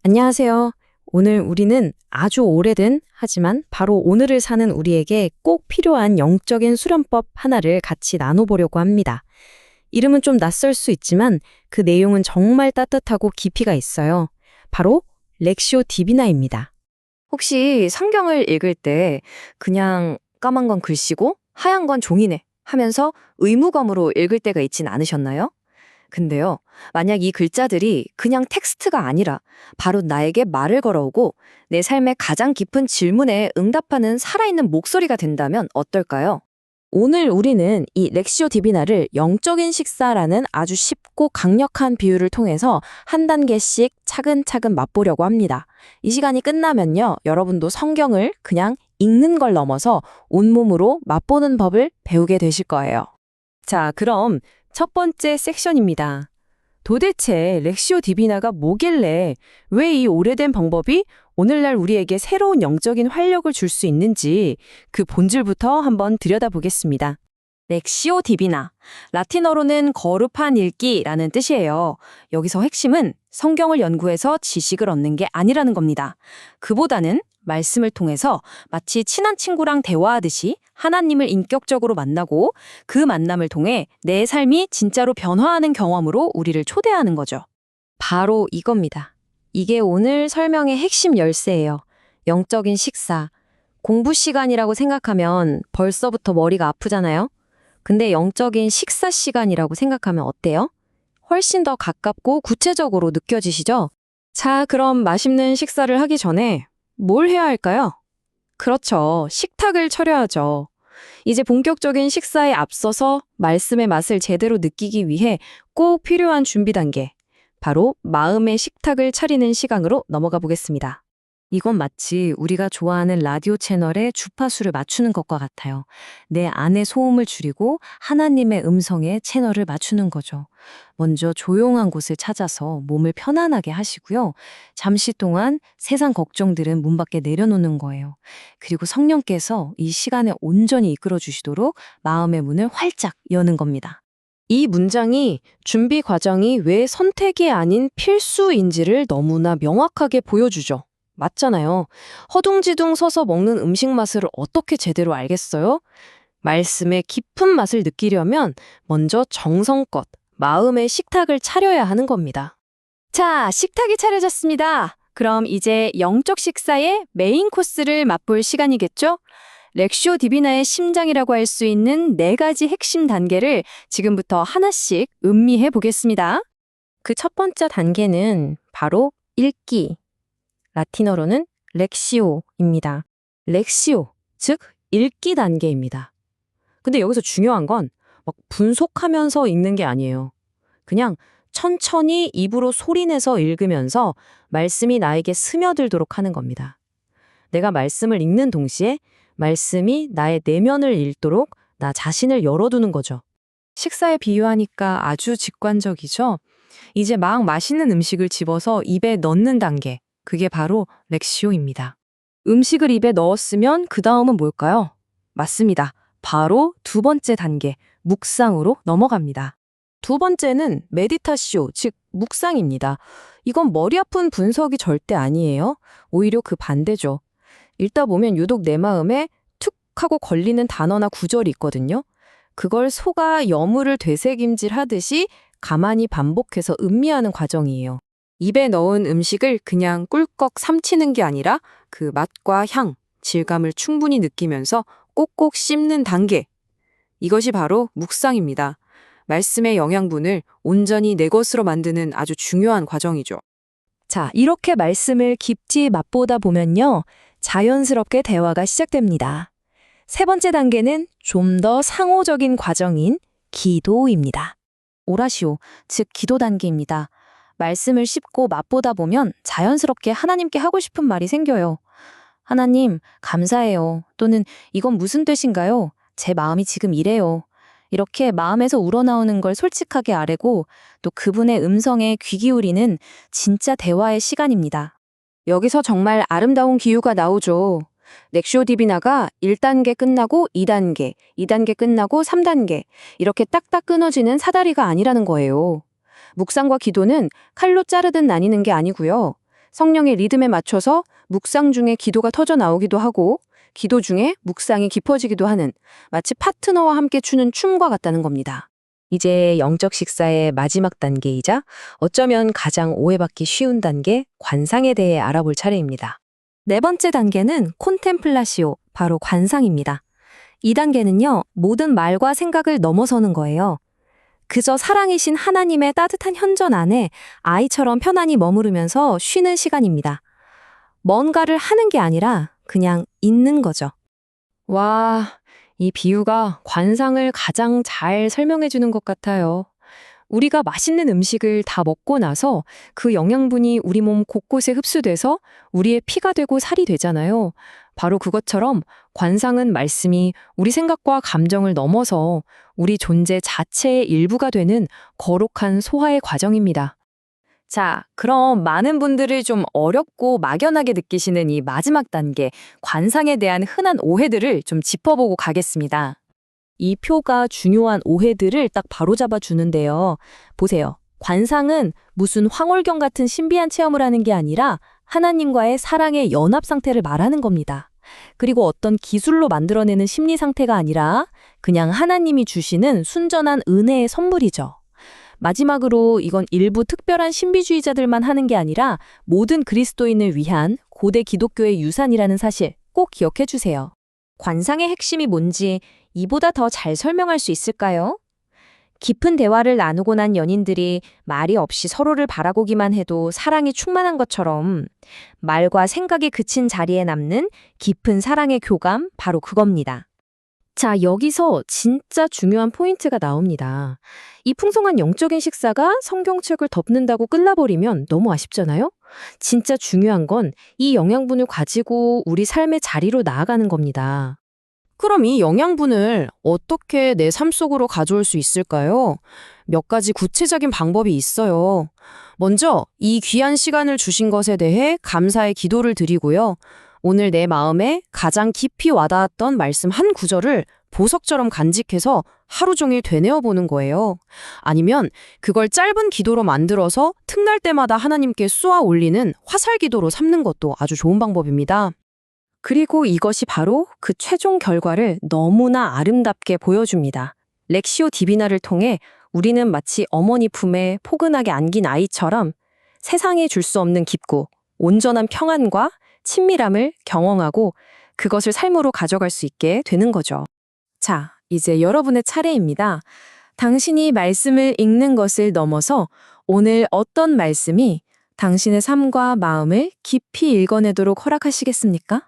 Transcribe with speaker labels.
Speaker 1: 안녕하세요. 오늘 우리는 아주 오래된 하지만 바로 오늘을 사는 우리에게 꼭 필요한 영적인 수련법 하나를 같이 나눠보려고 합니다. 이름은 좀 낯설 수 있지만 그 내용은 정말 따뜻하고 깊이가 있어요. 바로 렉시오 디비나입니다.
Speaker 2: 혹시 성경을 읽을 때 그냥 까만 건 글씨고 하얀 건 종이네 하면서 의무감으로 읽을 때가 있진 않으셨나요? 근데요, 만약 이 글자들이 그냥 텍스트가 아니라 바로 나에게 말을 걸어오고 내 삶의 가장 깊은 질문에 응답하는 살아있는 목소리가 된다면 어떨까요?
Speaker 1: 오늘 우리는 이 렉시오 디비나를 영적인 식사라는 아주 쉽고 강력한 비유를 통해서 한 단계씩 차근차근 맛보려고 합니다. 이 시간이 끝나면요, 여러분도 성경을 그냥 읽는 걸 넘어서 온몸으로 맛보는 법을 배우게 되실 거예요. 자, 그럼 첫 번째 섹션입니다. 도대체 렉시오 디비나가 뭐길래 왜 이 오래된 방법이 오늘날 우리에게 새로운 영적인 활력을 줄 수 있는지 그 본질부터 한번 들여다보겠습니다.
Speaker 2: 렉시오 디비나, 라틴어로는 거룩한 읽기라는 뜻이에요. 여기서 핵심은 성경을 연구해서 지식을 얻는 게 아니라는 겁니다. 그보다는 말씀을 통해서 마치 친한 친구랑 대화하듯이 하나님을 인격적으로 만나고 그 만남을 통해 내 삶이 진짜로 변화하는 경험으로 우리를 초대하는 거죠.
Speaker 1: 바로 이겁니다. 이게 오늘 설명의 핵심 열쇠예요. 영적인 식사. 공부 시간이라고 생각하면 벌써부터 머리가 아프잖아요. 근데 영적인 식사 시간이라고 생각하면 어때요? 훨씬 더 가깝고 구체적으로 느껴지시죠? 자, 그럼 맛있는 식사를 하기 전에 뭘 해야 할까요? 그렇죠. 식탁을 차려야죠. 이제 본격적인 식사에 앞서서 말씀의 맛을 제대로 느끼기 위해 꼭 필요한 준비 단계. 바로 마음의 식탁을 차리는 시간으로 넘어가 보겠습니다. 이건 마치 우리가 좋아하는 라디오 채널의 주파수를 맞추는 것과 같아요. 내 안의 소음을 줄이고 하나님의 음성에 채널을 맞추는 거죠. 먼저 조용한 곳을 찾아서 몸을 편안하게 하시고요. 잠시 동안 세상 걱정들은 문 밖에 내려놓는 거예요. 그리고 성령께서 이 시간에 온전히 이끌어 주시도록 마음의 문을 활짝 여는 겁니다. 이 문장이 준비 과정이 왜 선택이 아닌 필수인지를 너무나 명확하게 보여주죠. 맞잖아요. 허둥지둥 서서 먹는 음식 맛을 어떻게 제대로 알겠어요? 말씀의 깊은 맛을 느끼려면 먼저 정성껏 마음의 식탁을 차려야 하는 겁니다. 자, 식탁이 차려졌습니다. 그럼 이제 영적 식사의 메인 코스를 맛볼 시간이겠죠? 렉시오 디비나의 심장이라고 할 수 있는 4가지 핵심 단계를 지금부터 하나씩 음미해 보겠습니다. 그 첫 번째 단계는 바로 읽기. 라틴어로는 렉시오입니다. 렉시오, 즉 읽기 단계입니다. 근데 여기서 중요한 건 막 분속하면서 읽는 게 아니에요. 그냥 천천히 입으로 소리내서 읽으면서 말씀이 나에게 스며들도록 하는 겁니다. 내가 말씀을 읽는 동시에 말씀이 나의 내면을 읽도록 나 자신을 열어두는 거죠. 식사에 비유하니까 아주 직관적이죠? 이제 막 맛있는 음식을 집어서 입에 넣는 단계. 그게 바로 렉시오입니다. 음식을 입에 넣었으면 그 다음은 뭘까요? 맞습니다. 바로 두 번째 단계, 묵상으로 넘어갑니다. 두 번째는 메디타시오, 즉 묵상입니다. 이건 머리 아픈 분석이 절대 아니에요. 오히려 그 반대죠. 읽다 보면 유독 내 마음에 툭 하고 걸리는 단어나 구절이 있거든요. 그걸 소가 여물을 되새김질 하듯이 가만히 반복해서 음미하는 과정이에요. 입에 넣은 음식을 그냥 꿀꺽 삼키는 게 아니라 그 맛과 향, 질감을 충분히 느끼면서 꼭꼭 씹는 단계. 이것이 바로 묵상입니다. 말씀의 영양분을 온전히 내 것으로 만드는 아주 중요한 과정이죠. 자, 이렇게 말씀을 깊이 맛보다 보면요. 자연스럽게 대화가 시작됩니다. 세 번째 단계는 좀 더 상호적인 과정인 기도입니다. 오라시오, 즉 기도 단계입니다. 말씀을 씹고 맛보다 보면 자연스럽게 하나님께 하고 싶은 말이 생겨요. 하나님, 감사해요. 또는 이건 무슨 뜻인가요? 제 마음이 지금 이래요. 이렇게 마음에서 우러나오는 걸 솔직하게 아뢰고 또 그분의 음성에 귀 기울이는 진짜 대화의 시간입니다. 여기서 정말 아름다운 기후가 나오죠. 렉시오 디비나가 1단계 끝나고 2단계, 2단계 끝나고 3단계 이렇게 딱딱 끊어지는 사다리가 아니라는 거예요. 묵상과 기도는 칼로 자르듯 나뉘는 게 아니고요.
Speaker 2: 성령의 리듬에 맞춰서 묵상 중에 기도가 터져 나오기도 하고 기도 중에 묵상이 깊어지기도 하는 마치 파트너와 함께 추는 춤과 같다는 겁니다.
Speaker 1: 이제 영적 식사의 마지막 단계이자 어쩌면 가장 오해받기 쉬운 단계, 관상에 대해 알아볼 차례입니다. 네 번째 단계는 콘템플라시오, 바로 관상입니다. 이 단계는요, 모든 말과 생각을 넘어서는 거예요. 그저 사랑이신 하나님의 따뜻한 현존 안에 아이처럼 편안히 머무르면서 쉬는 시간입니다. 뭔가를 하는 게 아니라 그냥 있는 거죠. 와, 이 비유가 관상을 가장 잘 설명해 주는 것 같아요. 우리가 맛있는 음식을 다 먹고 나서 그 영양분이 우리 몸 곳곳에 흡수돼서 우리의 피가 되고 살이 되잖아요. 바로 그것처럼 관상은 말씀이 우리 생각과 감정을 넘어서 우리 존재 자체의 일부가 되는 거룩한 소화의 과정입니다. 자, 그럼 많은 분들이 좀 어렵고 막연하게 느끼시는 이 마지막 단계, 관상에 대한 흔한 오해들을 좀 짚어보고 가겠습니다. 이 표가 중요한 오해들을 딱 바로잡아 주는데요. 보세요. 관상은 무슨 황홀경 같은 신비한 체험을 하는 게 아니라 하나님과의 사랑의 연합 상태를 말하는 겁니다. 그리고 어떤 기술로 만들어내는 심리 상태가 아니라 그냥 하나님이 주시는 순전한 은혜의 선물이죠. 마지막으로 이건 일부 특별한 신비주의자들만 하는 게 아니라 모든 그리스도인을 위한 고대 기독교의 유산이라는 사실 꼭 기억해 주세요. 관상의 핵심이 뭔지 이보다 더 잘 설명할 수 있을까요? 깊은 대화를 나누고 난 연인들이 말이 없이 서로를 바라보기만 해도 사랑이 충만한 것처럼 말과 생각이 그친 자리에 남는 깊은 사랑의 교감, 바로 그겁니다. 자, 여기서 진짜 중요한 포인트가 나옵니다. 이 풍성한 영적인 식사가 성경책을 덮는다고 끝나버리면 너무 아쉽잖아요? 진짜 중요한 건 이 영양분을 가지고 우리 삶의 자리로 나아가는 겁니다. 그럼 이 영양분을 어떻게 내 삶 속으로 가져올 수 있을까요? 몇 가지 구체적인 방법이 있어요. 먼저 이 귀한 시간을 주신 것에 대해 감사의 기도를 드리고요. 오늘 내 마음에 가장 깊이 와닿았던 말씀 한 구절을 보석처럼 간직해서 하루 종일 되뇌어 보는 거예요. 아니면 그걸 짧은 기도로 만들어서 틈날 때마다 하나님께 쏘아 올리는 화살 기도로 삼는 것도 아주 좋은 방법입니다. 그리고 이것이 바로 그 최종 결과를 너무나 아름답게 보여줍니다. 렉시오 디비나를 통해 우리는 마치 어머니 품에 포근하게 안긴 아이처럼 세상에 줄 수 없는 깊고 온전한 평안과 친밀함을 경험하고 그것을 삶으로 가져갈 수 있게 되는 거죠. 자, 이제 여러분의 차례입니다. 당신이 말씀을 읽는 것을 넘어서 오늘 어떤 말씀이 당신의 삶과 마음을 깊이 읽어내도록 허락하시겠습니까?